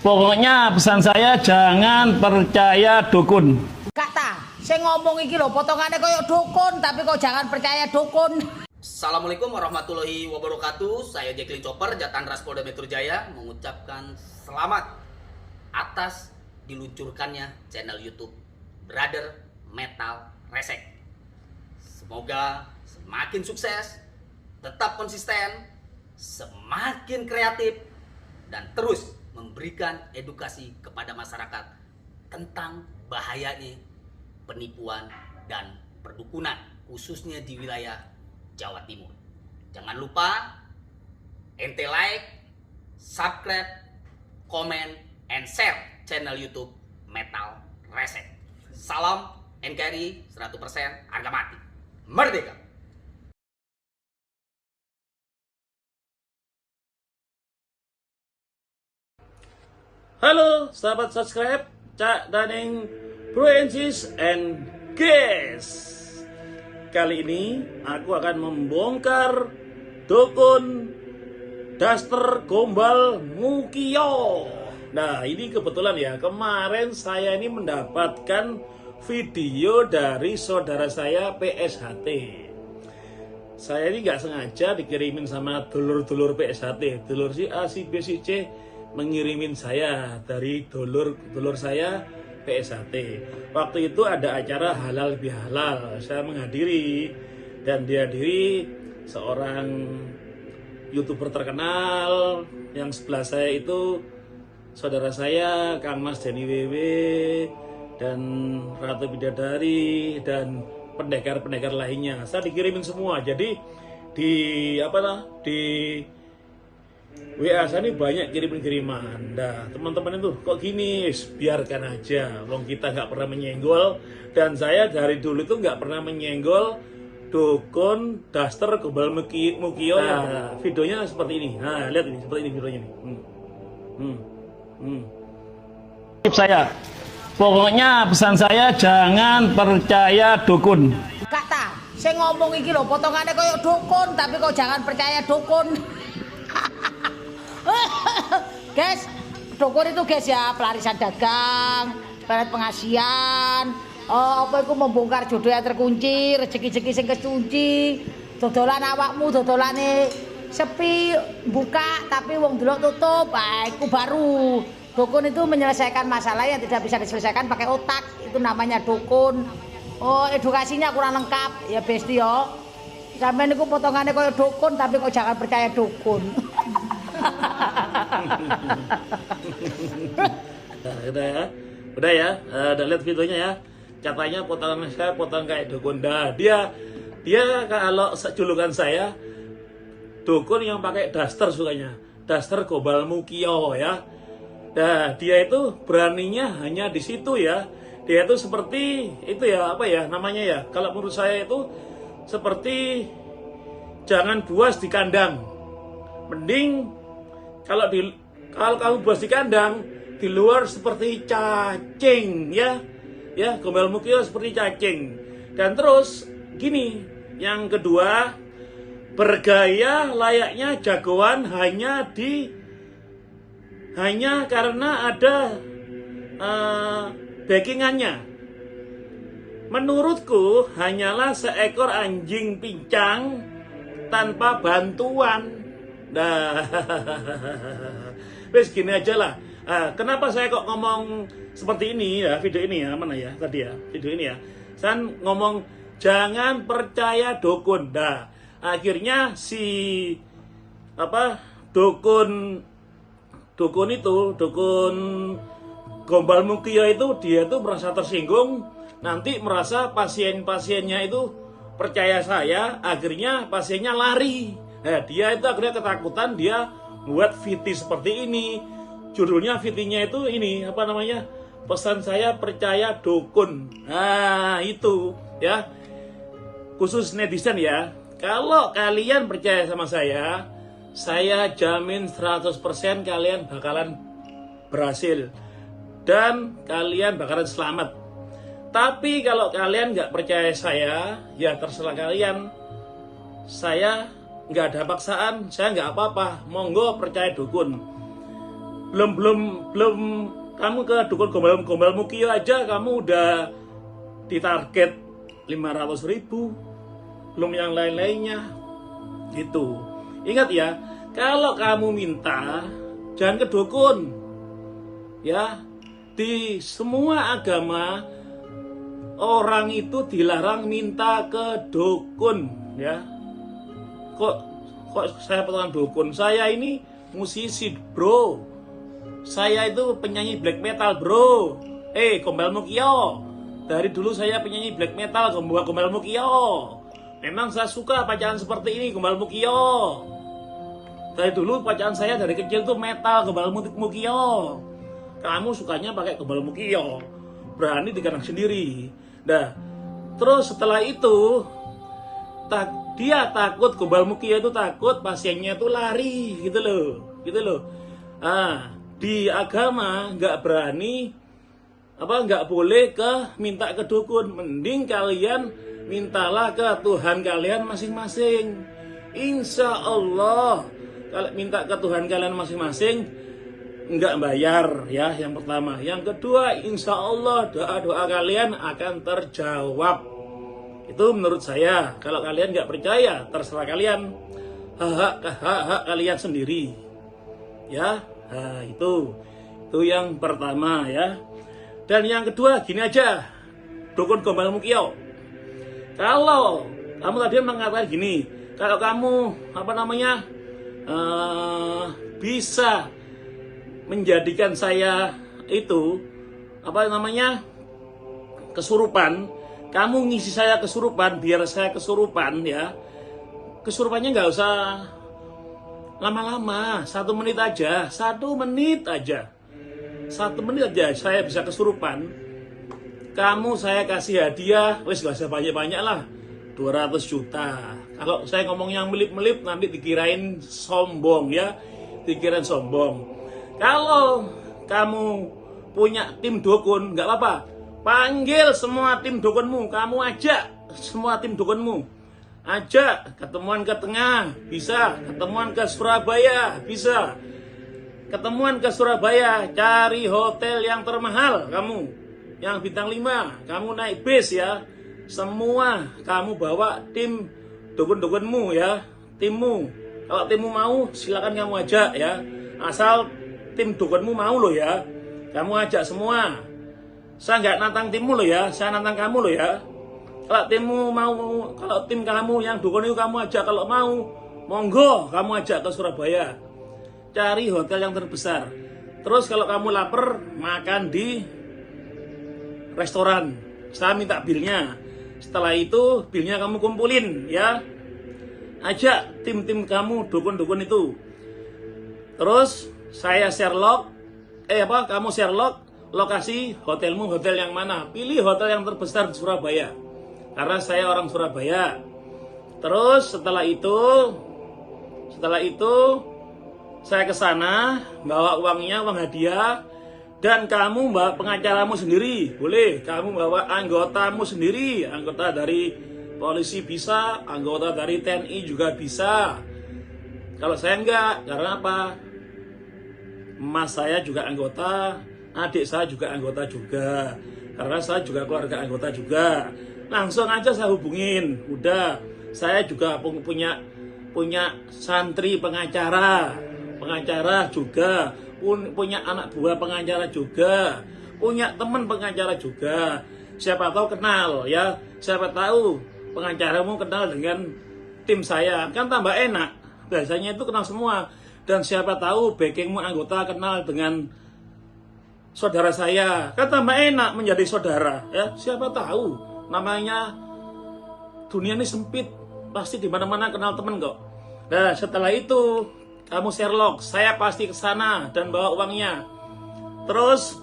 Pokoknya pesan saya jangan percaya dukun. Kata, saya ngomong iki lho, potongannya kayak dukun, tapi kok jangan percaya dukun. Assalamualaikum warahmatullahi wabarakatuh. Saya Jacqueline Chopper, Jatanras Polda Metro Jaya, mengucapkan selamat atas diluncurkannya channel YouTube Brother Metal Resek. Semoga semakin sukses, tetap konsisten, semakin kreatif, dan terus memberikan edukasi kepada masyarakat tentang bahayanya penipuan dan perdukunan, khususnya di wilayah Jawa Timur. Jangan lupa ente like, subscribe, comment, and share channel YouTube Metal Resek. Salam NKRI 100% harga mati. Merdeka! Halo sahabat subscribe, Cak Daning, Bro and Sis and Guys. Kali ini aku akan membongkar dukun Daster Gombal Mukio. Nah, ini kebetulan ya, kemarin saya ini mendapatkan video dari saudara saya PSHT. Saya ini nggak sengaja dikirimin sama dulur-dulur PSHT, dulur si A, si B, si C mengirimin saya dari dulur saya PSHT. Waktu itu ada acara halal bihalal, saya menghadiri dan dihadiri seorang YouTuber terkenal yang sebelah saya itu saudara saya Kang Mas Denny WW dan Ratu Bidadari dan pendekar-pendekar lainnya. Saya dikirimin semua. Jadi di WA saya ini banyak kiriman-kiriman. Nah, teman-teman itu kok gini, biarkan aja. Wong kita nggak pernah menyenggol, dan saya dari dulu itu nggak pernah menyenggol dukun Daster Gombal Mukio. Nah, videonya seperti ini. Nah, lihat ini, seperti ini videonya nih. Tips saya, pokoknya pesan saya jangan percaya dukun. Kata, saya ngomong iki lho, potongannya kayak dukun, tapi kok jangan percaya dukun. Guys, dukun itu guys ya, pelarisan dagang, pelet pengasian, apa itu membongkar jodoh yang terkunci, rezeki-rezeki sing kekunci, dodolan awakmu, dodolane sepi, buka tapi wong delok tutup, iku baru. Dukun itu menyelesaikan masalah yang tidak bisa diselesaikan pakai otak, itu namanya dukun. Oh, edukasinya kurang lengkap, ya besti yo. Sampai niku potongannya kayak dukun, tapi kok jangan percaya dukun. Nah, udah ya, udah lihat videonya ya. Katanya potongan saya potongan kayak dukun. Nah, dia kalau julukan saya dukun yang pakai daster sukanya, Daster Gombal Mukio ya. Nah, dia itu beraninya hanya di situ ya. Dia itu seperti itu ya, apa ya namanya ya? Kalau menurut saya itu seperti jangan buas di kandang. Mending kalau kamu buas di kandang, di luar seperti cacing ya. Ya, Gombal Mukio seperti cacing. Dan terus gini, yang kedua, bergaya layaknya jagoan hanya karena ada backingannya. Menurutku hanyalah seekor anjing pincang tanpa bantuan. Nah, wes gini aja lah. Kenapa saya kok ngomong seperti ini ya, video ini ya, mana ya tadi ya, video ini ya. Saya ngomong jangan percaya dukun. Nah, akhirnya si dukun Gombal Mukio itu dia tuh merasa tersinggung, nanti merasa pasien-pasiennya itu percaya saya, akhirnya pasiennya lari. Nah, dia itu akhirnya ketakutan, dia buat VT seperti ini. Judulnya VT-nya itu ini, apa namanya? Pesan saya percaya dukun. Nah, itu ya. Khusus netizen ya. Kalau kalian percaya sama saya jamin 100% kalian bakalan berhasil. Dan kalian bakalan selamat. Tapi kalau kalian nggak percaya saya, ya terserah kalian. Saya nggak ada paksaan, saya nggak apa-apa, monggo percaya dukun. belum kamu ke dukun gombal mukio aja kamu udah ditarget 500.000, belum yang lain-lainnya gitu. Ingat ya, kalau kamu minta jangan ke dukun ya. Di semua agama orang itu dilarang minta ke dukun ya. Kok saya petualang dukun? Saya ini musisi bro, saya itu penyanyi black metal bro. Gombal mukio, dari dulu saya penyanyi black metal, gombal mukio. Memang saya suka pacaran seperti ini, gombal mukio. Dari dulu pacaran saya dari kecil tuh metal, gombal mukio. Kamu sukanya pakai gombal mukio, berani dikenang sendiri. Nah, terus setelah itu dia takut, gombal mukio itu takut pasiennya tuh lari gitu loh. Di agama nggak berani nggak boleh minta ke dukun. Mending kalian mintalah ke Tuhan kalian masing-masing. Insya Allah kalau minta ke Tuhan kalian masing-masing nggak bayar ya, yang pertama. Yang kedua, insya Allah doa-doa kalian akan terjawab. Itu menurut saya. Kalau kalian nggak percaya, terserah kalian. Hak kalian sendiri ya. Nah, itu yang pertama ya. Dan yang kedua, gini aja, dukun gombal mukio. Kalau kamu tadi mengatakan gini, kalau kamu bisa menjadikan saya itu kesurupan, kamu ngisi saya kesurupan biar saya kesurupan ya. Kesurupannya nggak usah lama-lama, 1 menit aja, 1 menit aja saya bisa kesurupan. Kamu saya kasih hadiah, wes gak usah banyak-banyak lah, 200 juta. Kalau saya ngomong yang melip-melip nanti dikirain sombong ya, dikirain sombong. Kalau kamu punya tim dukun, nggak apa-apa, panggil semua tim dukunmu, kamu ajak semua tim dukunmu, ajak ketemuan ke tengah, bisa ketemuan ke Surabaya, bisa ketemuan ke Surabaya, cari hotel yang termahal kamu, yang bintang 5, kamu naik bis ya, semua kamu bawa tim dukun-dukunmu ya, timmu. Kalau timmu mau silakan kamu ajak ya, asal tim dukunmu mau loh ya, kamu ajak semua. Saya nggak nantang timmu loh ya, saya nantang kamu loh ya. Kalau timmu mau, kalau tim kamu yang dukun itu kamu ajak, kalau mau monggo kamu ajak ke Surabaya, cari hotel yang terbesar. Terus kalau kamu lapar, makan di restoran, saya minta bilnya. Setelah itu bilnya kamu kumpulin ya, ajak tim-tim kamu dukun-dukun itu. Terus saya kamu share log lokasi hotelmu, hotel yang mana, pilih hotel yang terbesar di Surabaya karena saya orang Surabaya. Terus setelah itu saya ke sana bawa uangnya, uang hadiah, dan kamu bawa pengacaramu sendiri, boleh kamu bawa anggotamu sendiri, anggota dari polisi bisa, anggota dari TNI juga bisa. Kalau saya enggak, karena apa? Mas saya juga anggota, adik saya juga anggota juga, karena saya juga keluarga anggota juga. Langsung aja saya hubungin, udah. Saya juga punya santri pengacara juga, punya anak buah pengacara juga, punya teman pengacara juga. Siapa tahu kenal ya, siapa tahu pengacaramu kenal dengan tim saya, kan tambah enak. Biasanya itu kenal semua. Dan siapa tahu backingmu anggota kenal dengan saudara saya, kan tambah enak menjadi saudara ya. Siapa tahu, namanya dunia ini sempit, pasti di mana-mana kenal temen kok. Nah setelah itu kamu share log, saya pasti ke sana dan bawa uangnya. Terus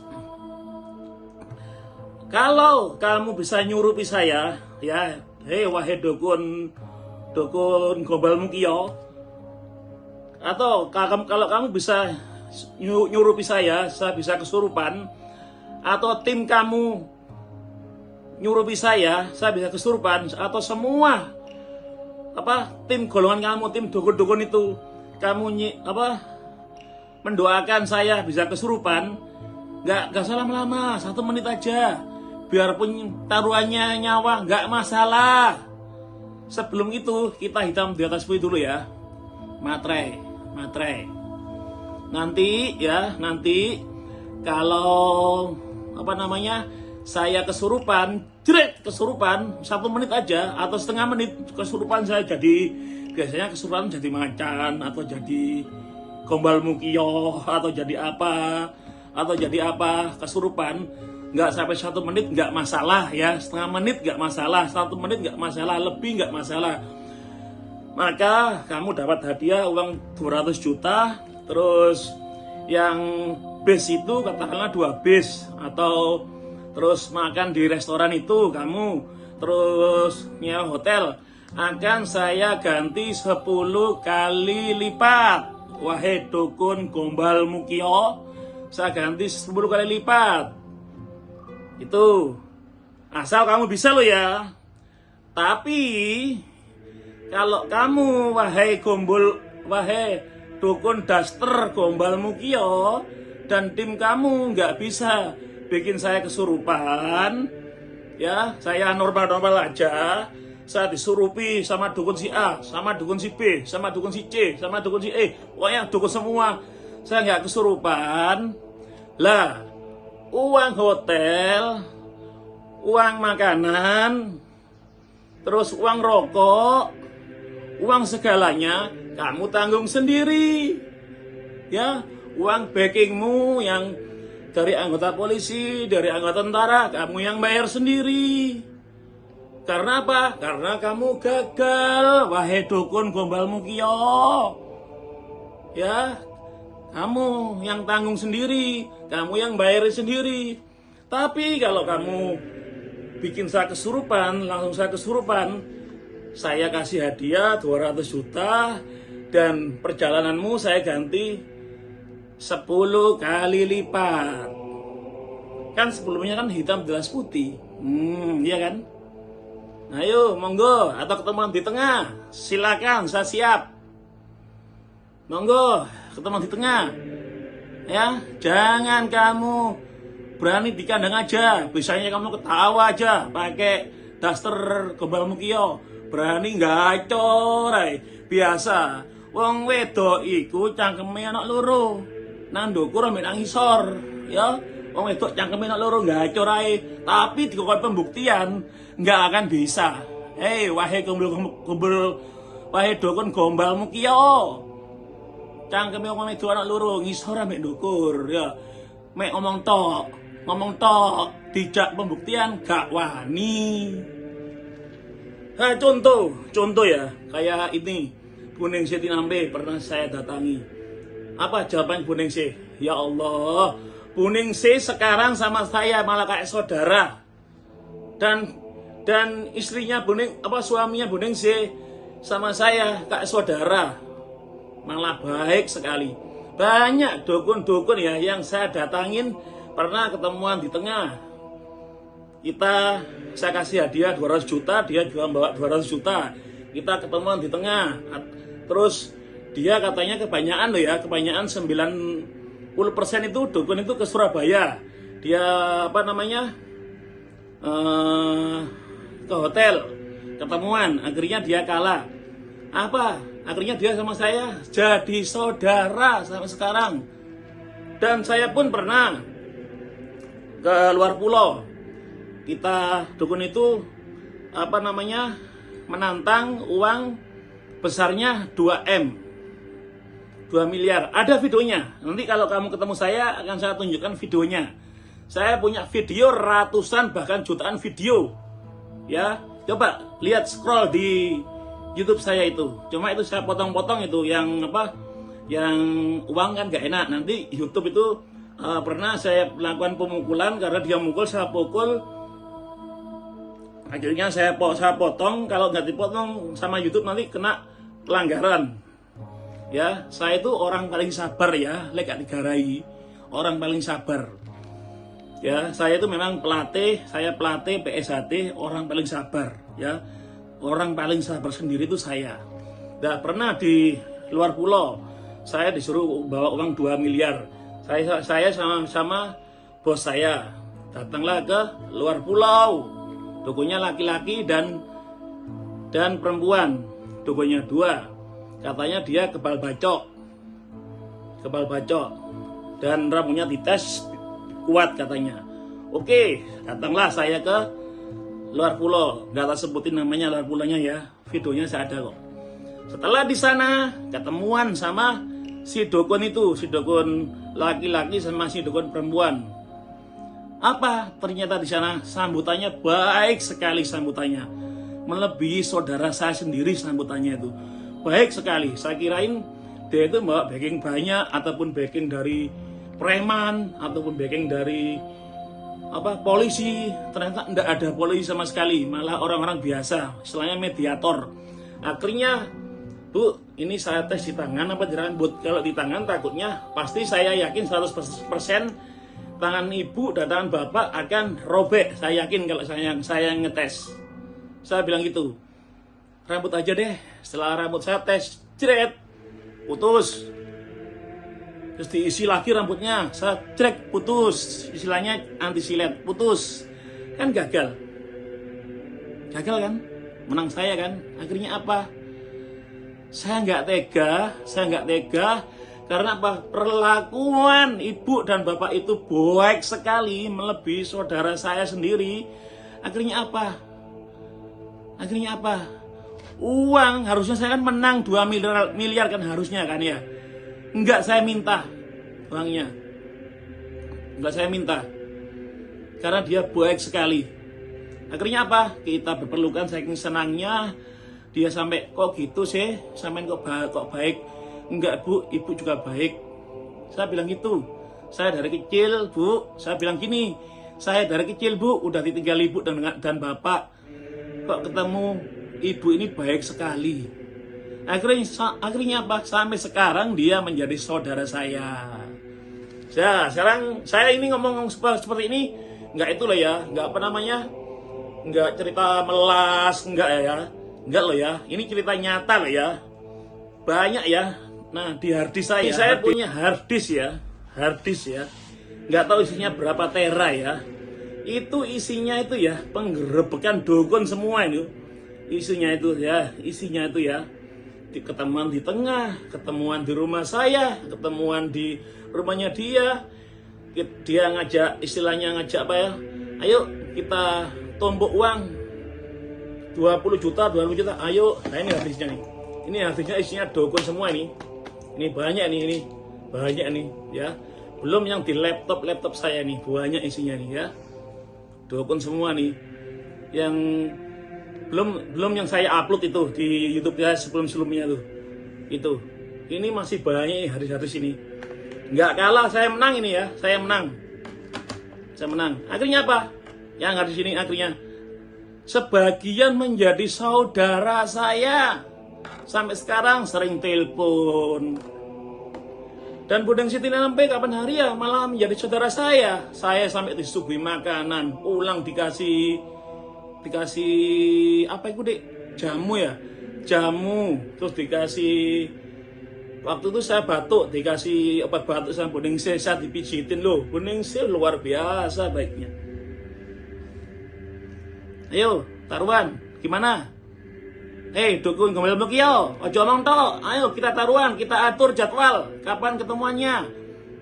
kalau kamu bisa nyurupi saya ya, wahai dukun gombal mukio, atau kalau kamu bisa nyurupi saya bisa kesurupan, atau tim kamu nyurupi saya bisa kesurupan, atau semua tim golongan kamu, tim dukun-dukun itu kamu mendoakan saya bisa kesurupan, nggak usah lama-lama, 1 menit aja. Biarpun taruhannya nyawa, nggak masalah. Sebelum itu kita hitam di atas putih dulu ya. Matre. Nanti kalau saya kesurupan, kesurupan 1 menit aja atau setengah menit kesurupan, saya biasanya kesurupan jadi macan atau jadi gombal mukio atau jadi apa kesurupan, nggak sampai 1 menit nggak masalah ya, setengah menit nggak masalah, 1 menit nggak masalah, lebih nggak masalah. Maka kamu dapat hadiah uang 200 juta, terus yang bis itu katakanlah 2 bis, atau terus makan di restoran itu kamu, terus nyewa hotel, akan saya ganti 10 kali lipat. Wahai dukun gombal mukio, saya ganti 10 kali lipat. Itu asal kamu bisa lo ya. Tapi kalau kamu wahai dukun daster gombal mukio dan tim kamu nggak bisa bikin saya kesurupan, ya saya normal aja, saya disurupi sama dukun si A, sama dukun si B, sama dukun si C, sama dukun si E, pokoknya dukun semua, saya nggak kesurupan. Lah, uang hotel, uang makanan, terus uang rokok, uang segalanya kamu tanggung sendiri. Ya, uang backingmu yang dari anggota polisi, dari anggota tentara, kamu yang bayar sendiri. Karena apa? Karena kamu gagal, wahai dukun gombal mukio. Ya, kamu yang tanggung sendiri, kamu yang bayar sendiri. Tapi kalau kamu bikin saya kesurupan, langsung saya kesurupan, saya kasih hadiah 200 juta dan perjalananmu saya ganti 10 kali lipat. Kan sebelumnya kan hitam jelas putih. Iya kan? Nah, ayo monggo, atau ketemuan di tengah. Silakan, saya siap. Monggo, ketemuan di tengah. Ya, jangan kamu berani di kandang aja. Biasanya kamu ketawa aja pakai daster gombal mukio. Berani gacor ae. Biasa. Wong wedok iku cangkeme anak loro. Nang ndukur ambek nang isor, ya. Wong wedok cangkeme anak loro gacor ae. Tapi dikon pembuktian nggak akan bisa. Wahai wahai dukun gombal mukio. Cangkeme wong wedok anak loro ngisor ambek ndukur, ya. Mek ngomong tok, dijak pembuktian gak wani. Nah, contoh ya, kayak ini Bu Ningsih Tinampe pernah saya datangi. Apa jawaban Bu Ningsih? Ya Allah, Bu Ningsih sekarang sama saya malah kayak saudara. Dan istrinya suaminya Bu Ningsih sama saya kayak saudara. Malah baik sekali. Banyak dukun-dukun ya yang saya datangin pernah ketemuan di tengah. Saya kasih hadiah 200 juta, dia juga bawa 200 juta. Kita ketemuan di tengah. Terus dia katanya kebanyakan 90% itu dukun itu ke Surabaya. Dia ke hotel, ketemuan, akhirnya dia kalah. Akhirnya dia sama saya jadi saudara sampai sekarang. Dan saya pun pernah ke luar pulau. Kita dukun itu menantang uang besarnya 2 miliar. Ada videonya. Nanti kalau kamu ketemu saya akan saya tunjukkan videonya. Saya punya video ratusan bahkan jutaan video. Ya, coba lihat scroll di YouTube saya itu. Cuma itu saya potong-potong itu yang uang kan gak enak. Nanti YouTube itu pernah saya melakukan pemukulan karena dia mukul, saya pukul. Akhirnya saya potong. Kalau nggak dipotong sama YouTube nanti kena pelanggaran. Ya, saya itu orang paling sabar ya, gak digarai. Orang paling sabar. Ya, saya itu memang saya pelatih PSHT, orang paling sabar ya. Orang paling sabar sendiri itu saya. Nggak pernah di luar pulau. saya disuruh bawa uang 2 miliar. Saya sama bos saya datanglah ke luar pulau. Dukunnya laki-laki dan perempuan. Dukunnya 2. Katanya dia kebal bacok dan rambutnya dites kuat katanya. Oke, datanglah saya ke luar pulau. Gak tak sebutin namanya luar pulaunya ya. Videonya saya ada kok. Setelah di sana ketemuan sama si dukun itu, si dukun laki-laki sama si dukun perempuan. Apa? Ternyata di sana sambutannya baik sekali sambutannya. Melebihi saudara saya sendiri sambutannya itu. Baik sekali. Saya kirain dia itu bawa backing banyak ataupun backing dari preman ataupun backing dari polisi. Ternyata tidak ada polisi sama sekali, malah orang-orang biasa, istilahnya mediator. Akhirnya, Bu, ini saya tes di tangan apa di rambut. Kalau di tangan takutnya pasti saya yakin 100% tangan ibu dan tangan bapak akan robek. Saya yakin kalau saya ngetes. Saya bilang gitu. Rambut aja deh. Setelah rambut saya tes, jret, putus. Terus diisi lagi rambutnya, saya cek putus. Istilahnya anti silet, putus. Kan gagal. Gagal kan? Menang saya kan? Akhirnya apa? Saya nggak tega karena apa? Perlakuan ibu dan bapak itu baik sekali, melebihi saudara saya sendiri. Akhirnya apa? Uang harusnya saya kan menang 2 miliar kan harusnya kan ya. Enggak saya minta uangnya. Enggak saya minta. Karena dia baik sekali. Akhirnya apa? Kita berpelukan saking senangnya. Dia sampai kok gitu sih, sampai kok baik. Enggak Bu, ibu juga baik. Saya bilang gitu. Saya dari kecil Bu, saya bilang gini. Saya dari kecil Bu, udah ditinggal ibu dan bapak. Kok ketemu ibu ini baik sekali. Akhirnya apa? Sampai sekarang dia menjadi saudara saya. Ya, sekarang saya ini ngomong seperti ini, enggak itu loh ya, enggak enggak cerita melas, enggak ya. Enggak loh ya, ini cerita nyata loh ya. Banyak ya. Nah, di harddisk saya punya harddisk ya. Enggak tahu isinya berapa tera ya. Itu isinya itu ya, penggerebekan dukun semua itu. Isinya itu ya. Ketemuan di tengah, ketemuan di rumah saya, ketemuan di rumahnya dia. Dia istilahnya ngajak apa ya? Ayo kita tumbuk uang 20 juta, ayo. Nah ini harddisknya nih. Ini harddisknya isinya dukun semua ini. Ini banyak nih, ya. Belum yang di laptop saya nih, banyak isinya nih ya. Dukun semua nih. Yang belum yang saya upload itu di YouTube ya sebelumnya tuh. Itu. Ini masih banyak harddisk ini. Nggak kalah saya menang ini ya. Saya menang. Akhirnya apa? Yang harddisk ini akhirnya sebagian menjadi saudara saya. Sampai sekarang sering telepon. Dan Budeng Siti Lampe kapan hari ya malah menjadi saudara saya. Saya sampai disuguhi makanan, pulang dikasih apa itu Dek? Jamu ya. Terus dikasih, waktu itu saya batuk, dikasih obat batuk sama Budeng Siti, saya dipijitin loh. Budeng Siti luar biasa baiknya. Ayo, taruhan, gimana? Dukun kembali Mukio, ojo omong tok. Ayo kita taruhan, kita atur jadwal. Kapan ketemuannya?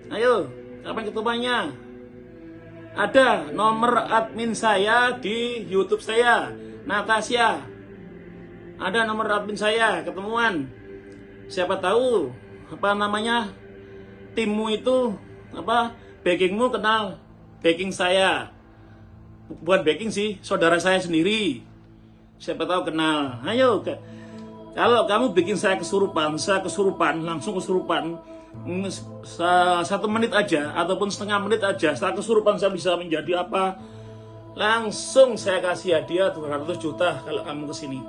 Ayo, kapan ketemuannya? Ada nomor admin saya di YouTube saya, Natasha. Ada nomor admin saya, ketemuan. Siapa tahu timmu itu backingmu kenal backing saya. Bukan backing sih, saudara saya sendiri. Siapa tahu kenal. Ayo, kalau kamu bikin saya kesurupan, langsung kesurupan. 1 menit aja ataupun setengah menit aja, setelah kesurupan saya bisa menjadi apa? Langsung saya kasih hadiah 200 juta kalau kamu kesini.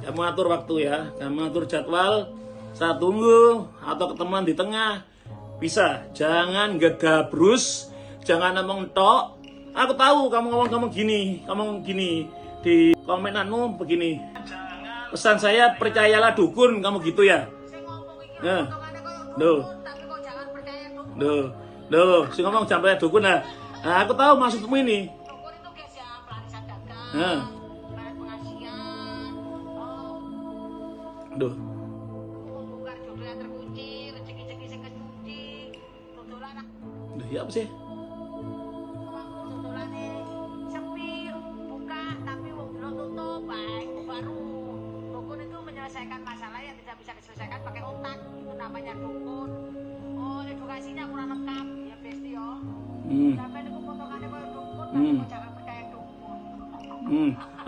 Kamu atur waktu ya, kamu atur jadwal. Saya tunggu atau ketemuan di tengah. Bisa, jangan gegabrus, jangan ngomong tok. Aku tahu kamu ngomong gini di komenanmu begini. Pesan saya, percayalah dukun, kamu gitu ya. Nah, Loh. Tapi kok jangan percaya dukun. Loh, si ngomong jangan percaya dukun. Nah, aku tahu maksudmu ini. Dukun itu guys ya pelarisan dagang, Nah. barat pengasian, Duh. membongkar jodoh yang terkunci, rezeki-rezeki sing kekunci, dodolan Duh, ya apa sih? dodolane sepi, buka tapi wong dulu tutup, baik baru. Dukun itu menyelesaikan masalah yang tidak bisa diselesaikan pakai otak, itu namanya dukun. Oh, edukasinya kurang lengkap, ya besti yo. Sampai niku potongannya koyo dukun, tapi kok jangan percaya dukun.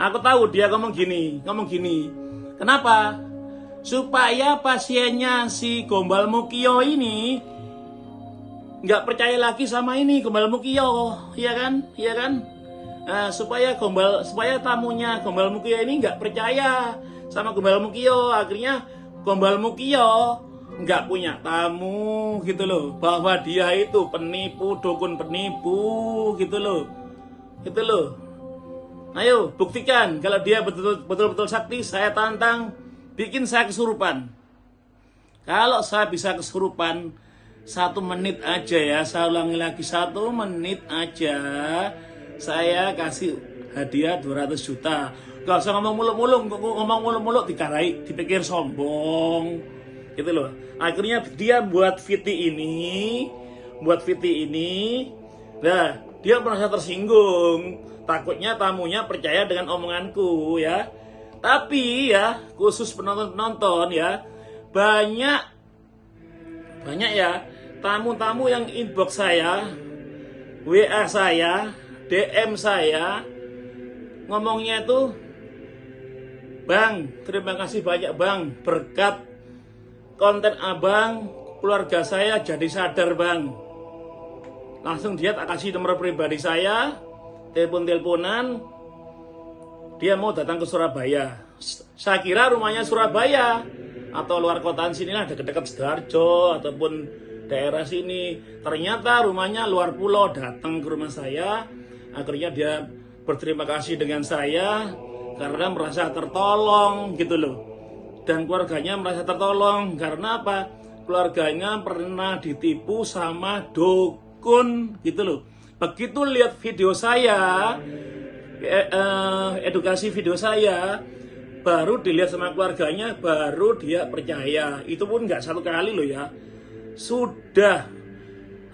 Aku tahu dia ngomong gini. Kenapa? Supaya pasiennya si Gombal Mukio ini nggak percaya lagi sama ini Gombal Mukio, iya kan? Nah, supaya tamunya Gombal Mukio ini nggak percaya sama Gombal Mukio, akhirnya Gombal Mukio nggak punya tamu gitu loh, bahwa dia itu penipu, dukun penipu gitu loh. Ayo buktikan kalau dia betul-betul sakti. Saya tantang, bikin saya kesurupan. Kalau saya bisa kesurupan 1 menit aja ya, saya ulangi lagi, 1 menit aja saya kasih hadiah 200 juta. Gak usah ngomong muluk-muluk dikarai, dipikir sombong gitu loh. Akhirnya dia buat VT ini, nah dia merasa tersinggung, takutnya tamunya percaya dengan omonganku ya. Tapi ya khusus penonton ya, banyak ya tamu-tamu yang inbox saya, WA saya, DM saya, ngomongnya itu, Bang, terima kasih banyak Bang, berkat konten Abang keluarga saya jadi sadar Bang. Langsung dia tak kasih nomor pribadi saya, telepon-teleponan, dia mau datang ke Surabaya. Saya kira rumahnya Surabaya atau luar kotaan sinilah, dekat-dekat Sidoarjo ataupun daerah sini. Ternyata rumahnya luar pulau, datang ke rumah saya. Akhirnya dia berterima kasih dengan saya karena merasa tertolong gitu loh. Dan keluarganya merasa tertolong karena apa? Keluarganya pernah ditipu sama dukun gitu loh. Begitu lihat video saya, edukasi video saya, baru dilihat sama keluarganya, baru dia percaya. Itu pun nggak 1 kali loh ya, sudah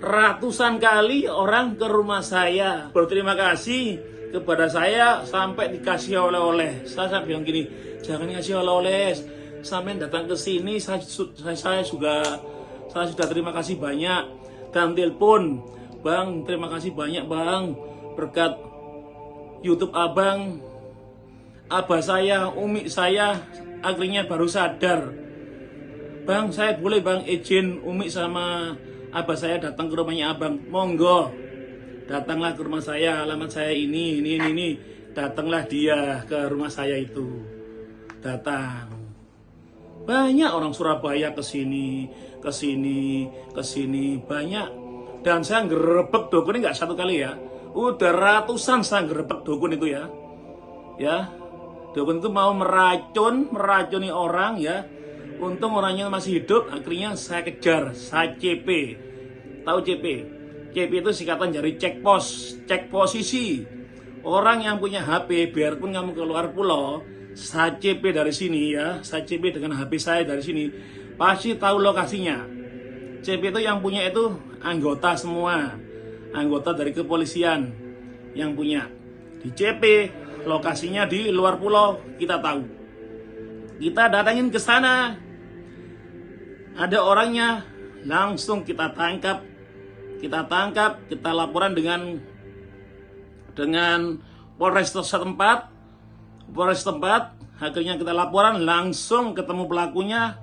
ratusan kali orang ke rumah saya berterima kasih kepada saya, sampai dikasih oleh-oleh. Saya bilang gini, jangan ngasih oleh-oleh, sampai datang ke sini saya sudah terima kasih banyak. Dan telepon, Bang, terima kasih banyak Bang, berkat YouTube Abang, abah saya, umi saya akhirnya baru sadar. Bang, saya boleh Bang izin umi sama abah saya datang ke rumahnya Abang? Monggo, datanglah ke rumah saya, alamat saya ini. Datanglah dia ke rumah saya itu, datang. Banyak orang Surabaya kesini, banyak. Dan saya ngerebek dukun ini nggak 1 kali ya, udah ratusan saya ngerebek dukun itu ya. Dukun itu mau meracuni orang ya. Untung orangnya masih hidup, akhirnya saya kejar, saya CP. Tahu CP? CP itu singkatan dari cek pos, cek posisi. Orang yang punya HP, biarpun kamu keluar pulau, saya CP dari sini ya, saya CP dengan HP saya dari sini, pasti tahu lokasinya. CP itu yang punya itu anggota semua, anggota dari kepolisian yang punya. Di CP, lokasinya di luar pulau, kita tahu. Kita datangin ke sana, ada orangnya, langsung kita tangkap, kita laporan dengan Polres setempat, akhirnya kita laporan, langsung ketemu pelakunya,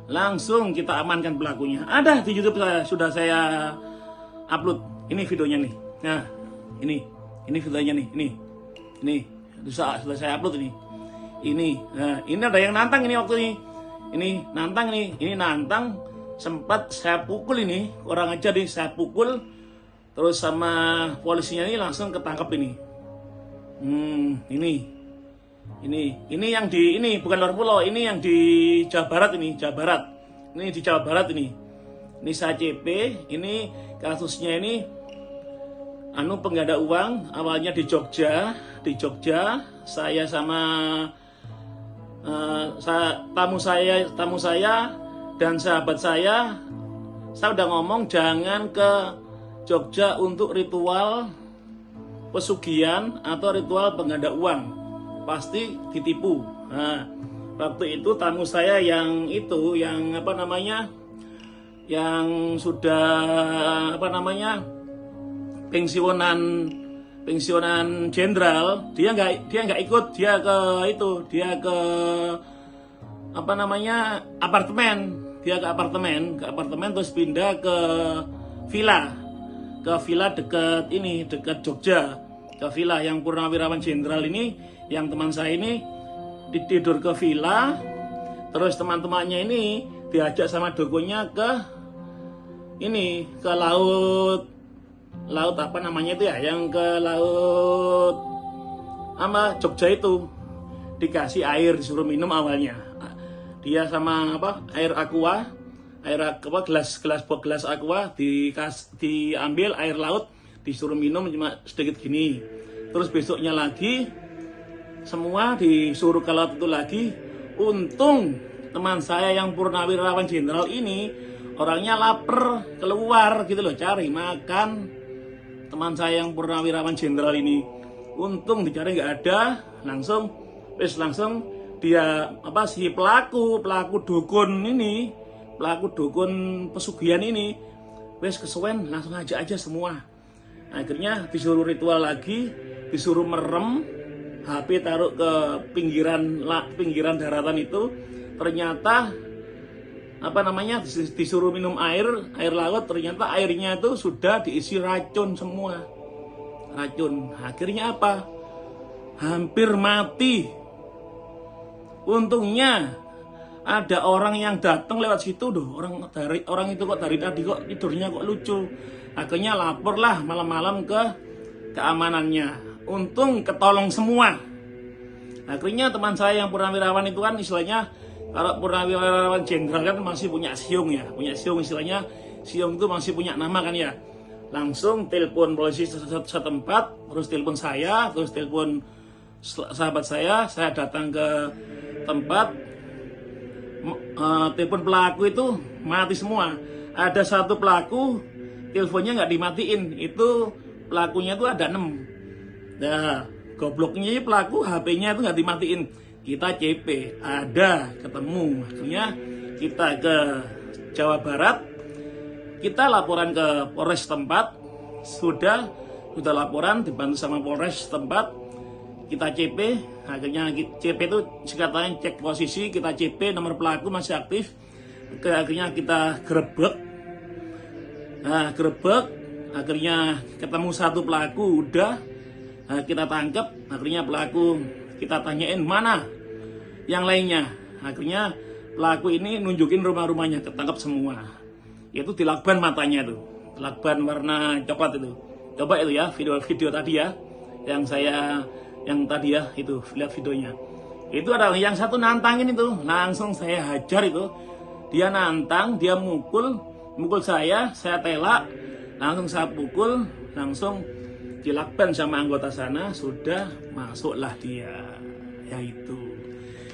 langsung kita amankan pelakunya. Ada di YouTube sudah saya upload, ini videonya nih. Nah, ini videonya nih, ini sudah saya upload ini. Nah, ini ada yang nantang ini waktu ini. Ini nantang, sempat saya pukul ini, orang aja nih saya pukul, terus sama polisinya ini langsung ketangkep ini. Ini yang bukan luar pulau, ini yang di Jawa Barat ini, Ini di Jawa Barat ini. Nisa CP. Ini kasusnya ini pengganda uang, awalnya di Jogja. Saya sama tamu saya dan sahabat saya udah ngomong jangan ke Jogja untuk ritual pesugihan atau ritual pengganda uang, pasti ditipu. Nah, waktu itu tamu saya yang sudah pensiunan jenderal, dia nggak ikut, dia ke apartemen terus pindah ke villa dekat Jogja, ke villa yang Purnawirawan Jenderal ini, yang teman saya ini tidur ke villa, terus teman-temannya ini diajak sama dukunnya ke laut yang ke laut Jogja itu, dikasih air, disuruh minum awalnya. Dia sama air aqua, gelas aqua diambil air laut, disuruh minum cuma sedikit gini. Terus besoknya lagi semua disuruh ke laut itu lagi. Untung teman saya yang Purnawirawan Jenderal ini orangnya lapar, keluar gitu loh, cari makan. Teman saya yang Purnawirawan Jenderal ini, untung dicari nggak ada, langsung dia si pelaku dukun pesugihan ini kesuwen, langsung aja semua. Akhirnya disuruh ritual lagi, disuruh merem, HP taruh ke pinggiran daratan itu. Ternyata disuruh minum air laut, ternyata airnya itu sudah diisi racun semua. Akhirnya hampir mati. Untungnya ada orang yang datang lewat situ, orang itu kok dari tadi kok tidurnya kok lucu. Akhirnya laporlah malam-malam ke keamanannya. Untung ketolong semua. Akhirnya teman saya yang Purnawirawan itu kan istilahnya, kalau Purnawirawan Jenderal kan masih punya siung istilahnya. Siung itu masih punya nama kan ya. Langsung telepon polisi setempat, terus telepon saya, terus telepon sahabat saya datang ke tempat. Telepon pelaku itu mati semua. Ada satu pelaku teleponnya nggak dimatiin, itu pelakunya itu ada 6. Nah, gobloknya pelaku HP-nya itu nggak dimatiin. Kita CP, ada ketemu. Akhirnya kita ke Jawa Barat, kita laporan ke Polres tempat. Sudah laporan, dibantu sama Polres tempat. Kita CP, akhirnya CP itu sekatanya cek posisi, kita CP nomor pelaku masih aktif. Akhirnya kita gerebek. Akhirnya ketemu satu pelaku, udah kita tangkap. Akhirnya pelaku kita tanyain mana yang lainnya. Akhirnya pelaku ini nunjukin rumah-rumahnya, ketangkap semua. Itu dilakban matanya tuh, lakban warna coklat itu. Coba itu ya video tadi ya, yang tadi ya, itu lihat videonya. Itu ada yang satu nantangin itu, langsung saya hajar itu. Dia nantang, dia mukul saya telak, langsung saya pukul, langsung dilakban sama anggota sana. Sudah masuklah dia, ya itu.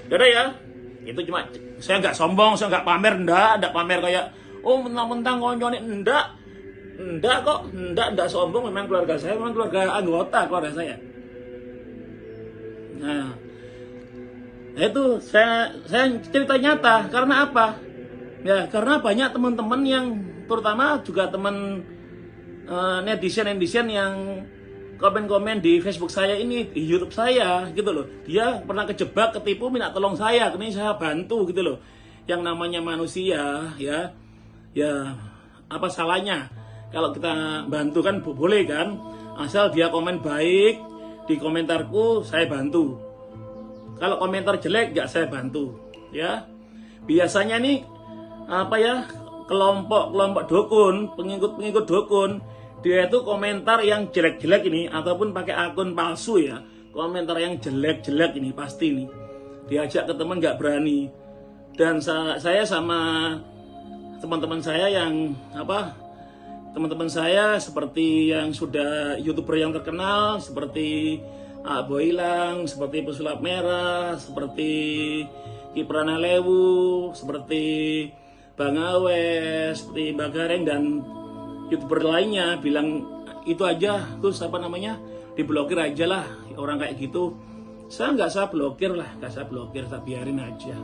Yaudah ya, itu cuma saya nggak sombong, saya nggak pamer, ndak pamer kayak mentang-mentang konjone, ndak sombong. Memang keluarga saya, memang keluarga saya. Nah, itu saya cerita nyata. Karena apa? Ya, karena banyak teman-teman yang, terutama juga teman netizen yang komen-komen di Facebook saya ini, di YouTube saya gitu loh. Dia pernah kejebak, ketipu, minta tolong saya, ini saya bantu gitu loh. Yang namanya manusia ya apa salahnya kalau kita bantu kan, boleh kan, asal dia komen baik. Di komentarku saya bantu. Kalau komentar jelek nggak saya bantu, ya. Biasanya nih kelompok dukun, pengikut dukun, dia itu komentar yang jelek-jelek ini, ataupun pakai akun palsu ya, komentar yang jelek-jelek ini pasti nih diajak ke teman nggak berani. Dan saya sama teman-teman saya yang teman-teman saya seperti yang sudah YouTuber yang terkenal seperti Boylang, seperti Pesulap Merah, seperti Kiprana Lewu, seperti Bang Awes, seperti Mbak Gareng dan YouTuber lainnya bilang itu aja, terus diblokir aja lah orang kayak gitu. Saya blokir, saya biarin aja,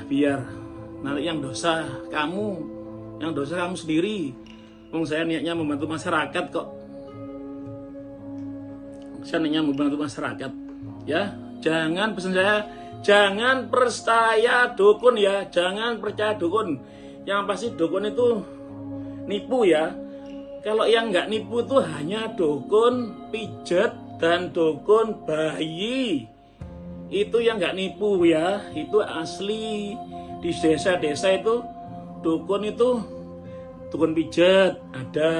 biar nanti yang dosa kamu sendiri. Saya niatnya membantu masyarakat kok. Saya niatnya membantu masyarakat, ya. Jangan, pesan saya, jangan percaya dukun ya, jangan percaya dukun. Yang pasti dukun itu nipu ya. Kalau yang nggak nipu itu hanya dukun pijet dan dukun bayi. Itu yang nggak nipu ya, itu asli. Di desa-desa itu dukun pijet ada,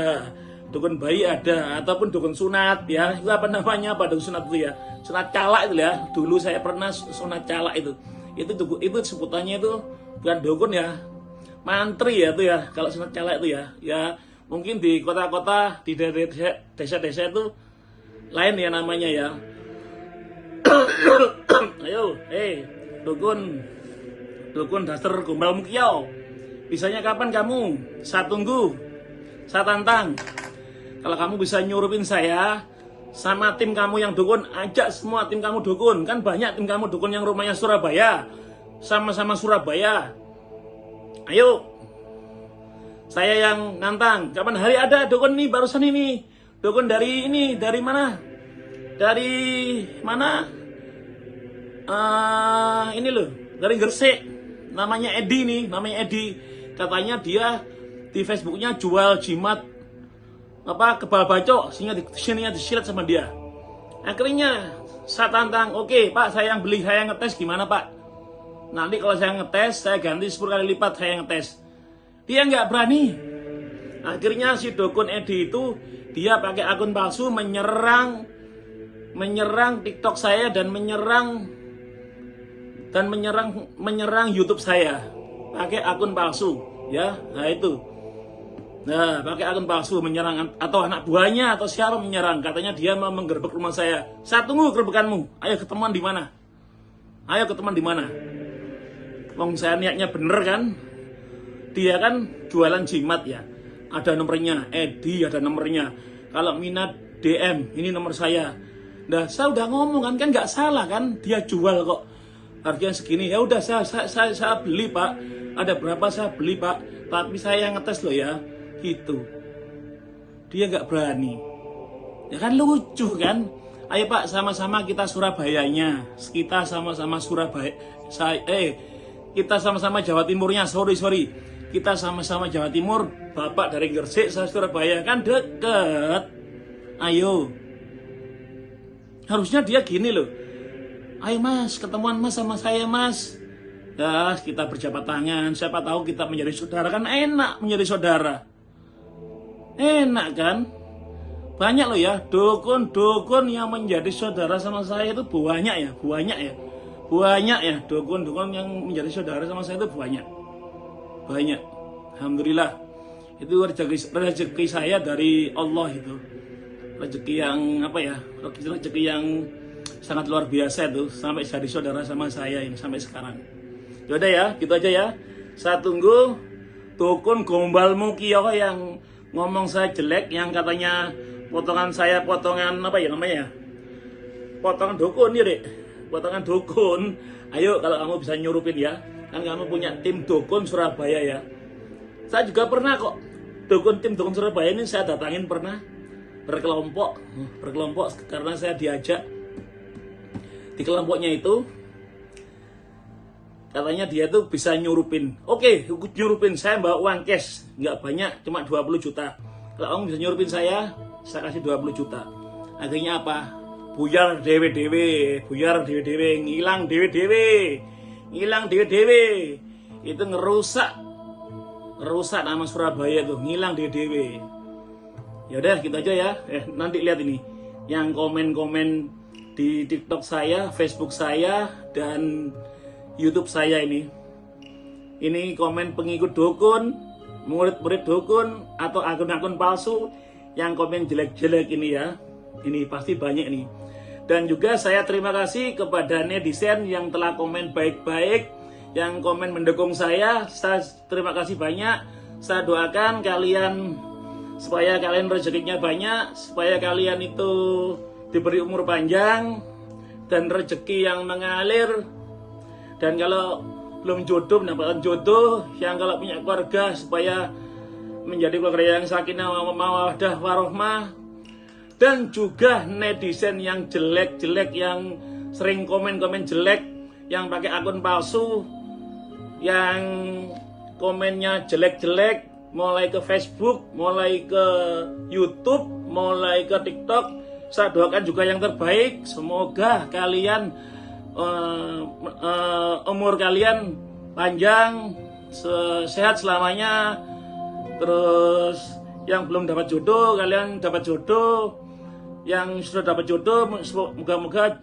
dukun bayi ada, ataupun dukun sunat ya. Itu dukun sunat itu ya, sunat calak itu ya. Dulu saya pernah sunat calak itu sebutannya itu bukan dukun ya, mantri ya itu ya. Kalau sunat calak itu ya mungkin di kota-kota, di desa-desa itu lain ya namanya ya. Ayo, dukun dasar gombal mukiau. Bisanya kapan kamu? Saya tunggu, saya tantang. Kalau kamu bisa nyurupin saya sama tim kamu yang dukun, ajak semua tim kamu dukun. Kan banyak tim kamu dukun yang rumahnya Surabaya, sama-sama Surabaya. Ayo, saya yang nantang. Kapan hari ada dukun nih barusan ini? Dukun dari mana? Dari mana? Ini loh, dari Gresik. Namanya Edi. Katanya dia di Facebooknya jual jimat kebal bacok, sehingga disilat sama dia. Akhirnya saya tantang, oke Pak, saya yang beli, saya yang ngetes, gimana Pak? Nanti kalau saya ngetes, saya ganti 10 kali lipat saya yang ngetes. Dia nggak berani. Akhirnya si dukun Edi itu dia pakai akun palsu menyerang TikTok saya dan menyerang YouTube saya pakai akun palsu ya. Pakai akun palsu menyerang, atau anak buahnya atau siapa menyerang, katanya dia mau menggerebek rumah saya. Saya tunggu gerebekanmu, ayo ketemuan di mana? Wong saya niatnya bener kan. Dia kan jualan jimat ya, ada nomornya, Edi ada nomornya. Kalau minat DM, ini nomor saya. Nah, saya udah ngomong kan nggak salah kan, dia jual kok harganya segini. Ya udah saya beli Pak, ada berapa saya beli Pak, tapi saya ngetes loh ya, gitu. Dia nggak berani, ya kan lucu kan. Ayo Pak, sama-sama kita Surabayanya, kita sama-sama Surabaya. Kita sama-sama Jawa Timurnya, sorry. Kita sama-sama Jawa Timur, Bapak dari Gresik, saya Surabaya, kan deket. Ayo. Harusnya dia gini loh. Ayo Mas, ketemuan Mas sama saya Mas. Ya, kita berjabat tangan, siapa tahu kita menjadi saudara, kan enak menjadi saudara. Enak kan? Banyak loh ya, dukun-dukun yang menjadi saudara sama saya itu banyak ya. Banyak ya, dukun-dukun yang menjadi saudara sama saya itu banyak. Alhamdulillah. Itu rezeki saya dari Allah itu. Rezeki yang rezeki yang sangat luar biasa itu, sampai jadi saudara sama saya ini sampai sekarang. Yaudah ya, gitu aja ya. Saya tunggu dukun gombal mukiyo yang ngomong saya jelek, yang katanya potongan saya potongan potongan dukun ya Dek. Potongan dukun. Ayo kalau kamu bisa nyurupin ya. Kan kamu punya tim dukun Surabaya ya. Saya juga pernah kok tim dukun Surabaya ini saya datangin pernah berkelompok karena saya diajak. Di kelompoknya itu katanya dia tuh bisa nyurupin. Oke, nyurupin, saya bawa uang cash, nggak banyak, cuma 20 juta. Kalau kamu bisa nyurupin saya kasih 20 juta. Akhirnya apa? Buyar dewe-dewe, ngilang dewe-dewe. Itu ngerusak nama Surabaya tuh, ngilang dewe-dewe. Ya udah gitu aja ya. Nanti lihat ini yang komen-komen di TikTok saya, Facebook saya, dan YouTube saya ini. ini komen pengikut dukun, murid-murid dukun, atau akun-akun palsu yang komen jelek-jelek ini ya. Ini pasti banyak nih. Dan juga saya terima kasih kepada netizen yang telah komen baik-baik, yang komen mendukung saya terima kasih banyak. Saya doakan kalian supaya kalian rezekinya banyak, supaya kalian itu diberi umur panjang dan rezeki yang mengalir. Dan kalau belum jodoh, mendapatkan jodoh. Yang kalau punya keluarga supaya menjadi keluarga yang sakinah mawaddah warahmah. Dan juga netizen yang jelek-jelek, yang sering komen-komen jelek, yang pakai akun palsu, yang komennya jelek-jelek, mulai ke Facebook, mulai ke YouTube, mulai ke TikTok. Saya doakan juga yang terbaik. Semoga kalian umur kalian panjang, sehat selamanya. Terus yang belum dapat jodoh, kalian dapat jodoh. Yang sudah dapat jodoh, moga-moga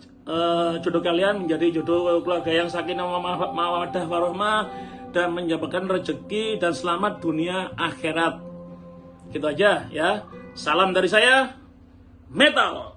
jodoh kalian menjadi jodoh keluarga yang sakinah mawaddah warahmah dan mendapatkan rezeki dan selamat dunia akhirat. Gitu aja ya. Salam dari saya, Metal.